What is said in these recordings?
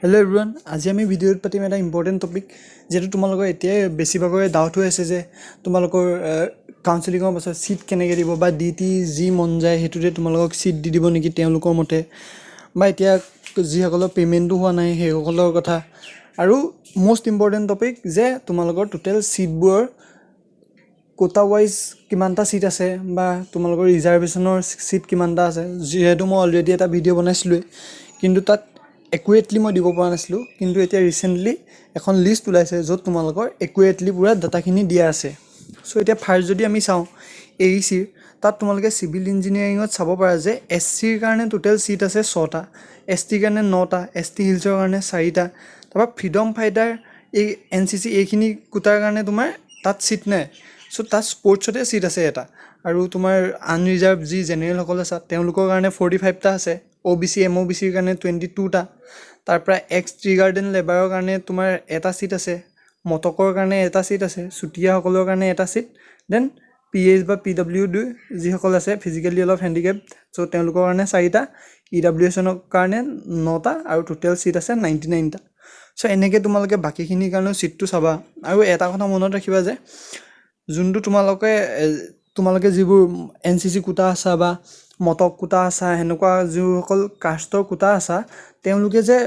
Hello' everyone, আজি আমি ভিডিঅ'ত পাতিম এটা ইম্পৰ্টেণ্ট টপিক, যিহেতু তোমালোকৰ এতিয়াই বেছিভাগৰে ডাউট হৈ আছে যে তোমালোকৰ কাউন্সেলিঙৰ পাছত ছিট কেনেকৈ দিব, বা DT যি মন যায় সেইটোতে তোমালোকক ছিট দি দিব নেকি তেওঁলোকৰ মতে, বা এতিয়া যিসকলৰ পে'মেণ্টটো হোৱা নাই সেইসকলৰ কথা। আৰু মষ্ট ইম্পৰ্টেণ্ট টপিক যে তোমালোকৰ টোটেল ছিটবোৰৰ কোটা ৱাইজ কিমানটা ছিট আছে, বা তোমালোকৰ ৰিজাৰ্ভেশ্যনৰ ছিট কিমানটা আছে। যিহেতু মই অলৰেডি এটা ভিডিঅ' বনাইছিলোঁৱেই, কিন্তু তাত একুৰেটলি মই দিব পৰা নাছিলোঁ, কিন্তু এতিয়া ৰিচেণ্টলি এখন লিষ্ট ওলাইছে য'ত তোমালোকৰ একুৰেটলি পূৰা ডাটাখিনি দিয়া আছে। চ' এতিয়া ফাৰ্ষ্ট যদি আমি চাওঁ AECৰ, তাত তোমালোকে চিভিল ইঞ্জিনিয়াৰিঙত চাব পাৰা যে SCৰ কাৰণে টোটেল ছিট আছে 6টা, STৰ কাৰণে 9টা, ST হিলছৰ কাৰণে 4টা, তাৰপৰা ফ্ৰীডম ফাইটাৰ এই NCC এইখিনি কোটাৰ কাৰণে তোমাৰ তাত ছিট নাই। চ' তাত স্পৰ্টছতে ছিট আছে এটা, আৰু তোমাৰ আনৰিজাৰ্ভ যি জেনেৰেলসকল আছে তেওঁলোকৰ কাৰণে 45টা আছে, OBC MOBCৰ কাৰণে 22টা, তাৰপৰা এক্স টি গাৰ্ডেন লেবাৰৰ কাৰণে তোমাৰ এটা ছিট আছে, মটকৰ কাৰণে এটা ছিট আছে, চুতীয়াসকলৰ কাৰণে এটা ছিট, দেন PH বা PWD যিসকল আছে ফিজিকেলি অলপ হেণ্ডিকেপ্ড, চ' তেওঁলোকৰ কাৰণে 4টা, EWSৰ কাৰণে 9টা, আৰু টোটেল ছিট আছে 99টা। চ' এনেকৈ তোমালোকে বাকীখিনিৰ কাৰণেও ছিটটো চাবা। আৰু এটা কথা মনত ৰাখিবা যে যোনটো তোমালোকে যিবোৰ NCC কোটা আছা বা মটক কোটা আছা, সেনেকুৱা যিসকল কাষ্টৰ কোটা আছা, তেওঁলোকে যে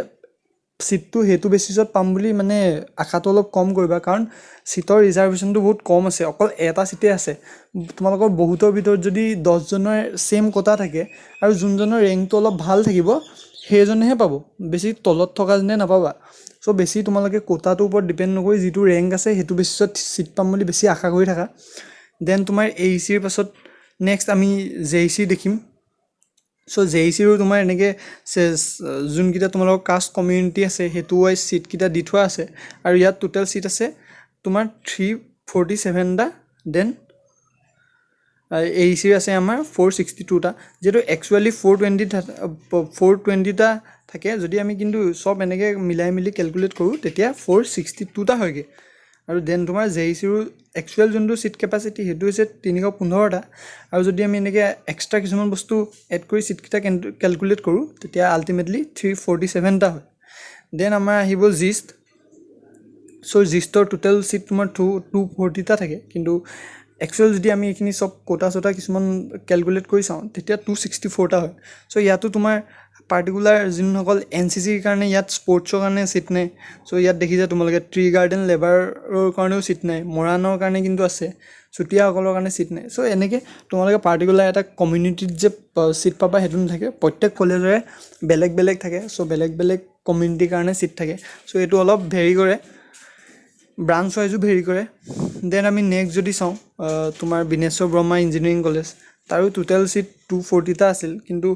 ছিটটো সেইটো বেচিছত পাম বুলি মানে আশাটো অলপ কম কৰিবা, কাৰণ ছিটৰ ৰিজাৰ্ভেশ্যনটো বহুত কম আছে, অকল এটা ছিটেই আছে। তোমালোকৰ বহুতৰ ভিতৰত যদি 10জনৰ ছেইম কোটা থাকে আৰু যোনজনৰ ৰেংকটো অলপ ভাল থাকিব সেইজনেহে পাব, বেছি তলত থকা যেনে নাপাবা। চ' বেছি তোমালোকে কোটাটোৰ ওপৰত ডিপেণ্ড নকৰি যিটো ৰেংক আছে সেইটো বেচিছত ছিট পাম বুলি বেছি আশা কৰি থাকা। দেন তোমাৰ AECৰ পাছত নেক্সট আমি JEC দেখিম। চ' JECৰো তোমাৰ এনেকৈ যোনকেইটা তোমালোকৰ কাষ্ট কমিউনিটি আছে সেইটো ৱাইজ ছিটকেইটা দি থোৱা আছে, আৰু ইয়াত টোটেল ছিট আছে তোমাৰ 347টা, দেন AECৰ আছে আমাৰ 462টা, যিহেতু একচুৱেলি 420টা থাকে। যদি আমি কিন্তু চব এনেকৈ মিলাই মিলি কেলকুলেট কৰোঁ তেতিয়া 462টা হয়গৈ। আৰু দেন তোমাৰ JECৰো একচুৱেল যোনটো ছিট কেপাচিটি সেইটো হৈছে 315টা, আৰু যদি আমি এনেকৈ এক্সট্ৰা কিছুমান বস্তু এড কৰি ছিটকেইটা কেলকুলেট কৰোঁ তেতিয়া আল্টিমেটলি 347টা হয়। দেন আমাৰ আহিব জিষ্ট। চ' জিষ্টৰ টোটেল ছিট তোমাৰ 240টা থাকে, কিন্তু একচুৱেল যদি আমি এইখিনি চব কোটা চোটা কিছুমান কেলকুলেট কৰি চাওঁ তেতিয়া 264টা হয়। চ' ইয়াতো তোমাৰ পাৰ্টিকুলাৰ যোনসকল NCCৰ কাৰণে ইয়াত স্পৰ্টছৰ কাৰণে ছিট নাই। চ' ইয়াত দেখিছা তোমালোকে ট্ৰি গাৰ্ডেন লেবাৰৰ কাৰণেও ছিট নাই, মৰাণৰ কাৰণে কিন্তু আছে, চুতীয়াসকলৰ কাৰণে ছিট নাই। চ' এনেকৈ তোমালোকে পাৰ্টিকুলাৰ এটা কমিউনিটিত যে ছিট পাবা সেইটো নাথাকে, প্ৰত্যেক কলেজৰে বেলেগ বেলেগ থাকে। চ' বেলেগ বেলেগ কমিউনিটিৰ কাৰণে ছিট থাকে। চ' এইটো অলপ ভেৰি কৰে, ব্ৰাঞ্চ ৱাইজো ভেৰি কৰে। দেন আমি নেক্সট যদি চাওঁ তোমাৰ বিনেশ্বৰ ব্ৰহ্মা ইঞ্জিনিয়াৰিং কলেজ, তাৰো টোটেল ছিট 240টা আছিল, কিন্তু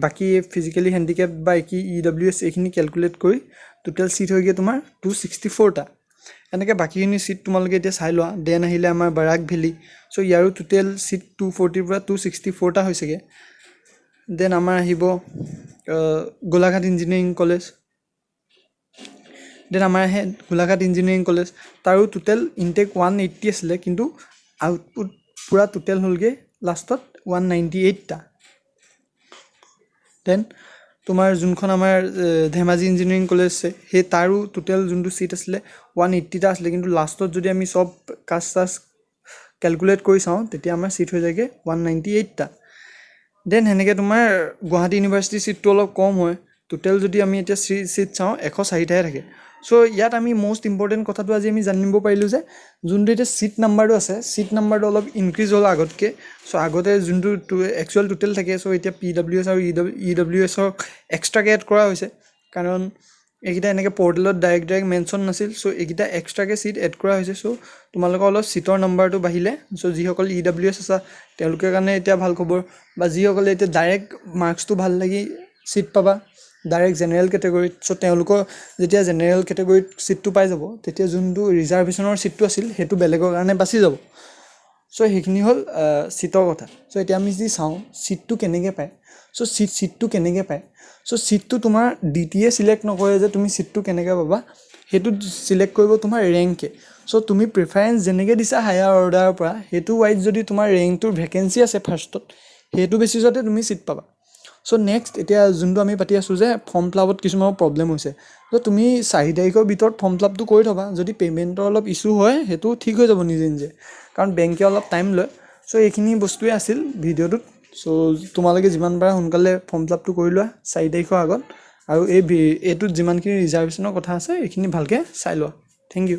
বাকী ফিজিকেলি হেণ্ডিকেপ বা EWS এইখিনি কেলকুলেট কৰি টোটেল ছিট হয়গৈ তোমাৰ 264টা। এনেকৈ বাকীখিনি ছিট তোমালোকে এতিয়া চাই লোৱা। দেন আহিলে আমাৰ বাৰাক ভেলী, চ' ইয়াৰো টোটেল ছিট 240ৰ পৰা 264টা হৈছেগৈ। দেন আমাৰ আহিব গোলাঘাট ইঞ্জিনিয়াৰিং কলেজ। দেন আমাৰ আহে গোলাঘাট ইঞ্জিনিয়াৰিং কলেজ, তাৰো টোটেল ইনটেক 180 আছিলে, কিন্তু আউটপুট পূৰা টোটেল হ'লগৈ লাষ্টত 198টা। দেন তোমাৰ যোনখন আমাৰ ধেমাজি ইঞ্জিনিয়াৰিং কলেজ আছে সেই তাৰো টোটেল যোনটো ছিট আছিলে 180টা আছিলে, কিন্তু লাষ্টত যদি আমি চব কাষ্ট চাষ্ট কেলকুলেট কৰি চাওঁ তেতিয়া আমাৰ ছিট হৈ যায়গৈ 198টা। দেন সেনেকৈ তোমাৰ গুৱাহাটী ইউনিভাৰ্চিটিৰ ছিটটো অলপ কম হয়, টোটেল যদি আমি এতিয়া ছিট চাওঁ 104টাহে থাকে। চ' ইয়াত আমি মষ্ট ইম্পৰ্টেণ্ট কথাটো আজি আমি জানিব পাৰিলোঁ যে যোনটো এতিয়া ছিট নাম্বাৰটো আছে, ছিট নাম্বাৰটো অলপ ইনক্ৰিজ হ'ল আগতকৈ। চ' আগতে যোনটো একচুৱেল টোটেল থাকে, চ' এতিয়া PWS আৰু EWSক এক্সট্ৰাকৈ এড কৰা হৈছে, কাৰণ এইকেইটা এনেকৈ পৰ্টেলত ডাইৰেক্ট মেনশ্যন নাছিল। চ' এইকেইটা এক্সট্ৰাকৈ ছিট এড কৰা হৈছে। চ' তোমালোকৰ অলপ ছিটৰ নাম্বাৰটো বাঢ়িলে, চ' যিসকল EWS আছা তেওঁলোকৰ কাৰণে এতিয়া ভাল খবৰ, বা যিসকলে এতিয়া ডাইৰেক্ট মাৰ্কছটো ভাল লাগি ছিট পাবা ডাইৰেক্ট জেনেৰেল কেটেগৰীত, চ' তেওঁলোকৰ যেতিয়া জেনেৰেল কেটেগৰীত ছিটটো পাই যাব তেতিয়া যোনটো ৰিজাৰ্ভেশ্যনৰ ছিটটো আছিল সেইটো বেলেগৰ কাৰণে বাচি যাব। চ' সেইখিনি হ'ল ছিটৰ কথা। চ' এতিয়া আমি যদি চাওঁ ছিটটো কেনেকৈ পায়, চ' ছিটটো তোমাৰ DTয়ে ছিলেক্ট নকৰে যে তুমি ছিটটো কেনেকৈ পাবা, সেইটো ছিলেক্ট কৰিব তোমাৰ ৰেংকে। চ' তুমি প্ৰিফাৰেঞ্চ যেনেকৈ দিছা হায়াৰ অৰ্ডাৰৰ পৰা, সেইটো ৱাইজ যদি তোমাৰ ৰেংকটোৰ ভেকেঞ্চি আছে ফাৰ্ষ্টত, সেইটো বেচিছতে তুমি ছিট পাবা। চ' নেক্সট এতিয়া যোনটো আমি পাতি আছোঁ যে ফৰ্ম ফিলাপত কিছুমান প্ৰব্লেম হৈছে ত' তুমি 4 তাৰিখৰ ভিতৰত ফৰ্ম ফিলাপটো কৰি থ'বা যদি পে'মেণ্টৰ অলপ ইছ্যু হয় সেইটো ঠিক হৈ যাব নিজে নিজে কাৰণ বেংকে অলপ টাইম লয় চ' এইখিনি বস্তুৱে আছিল ভিডিঅ'টোত চ' তোমালোকে যিমান পাৰা সোনকালে ফৰ্ম ফিলাপটো কৰি লোৱা 4 তাৰিখৰ আগত আৰু এইটোত যিমানখিনি ৰিজাৰ্ভেশ্যনৰ কথা আছে এইখিনি ভালকৈ চাই লোৱা থেংক ইউ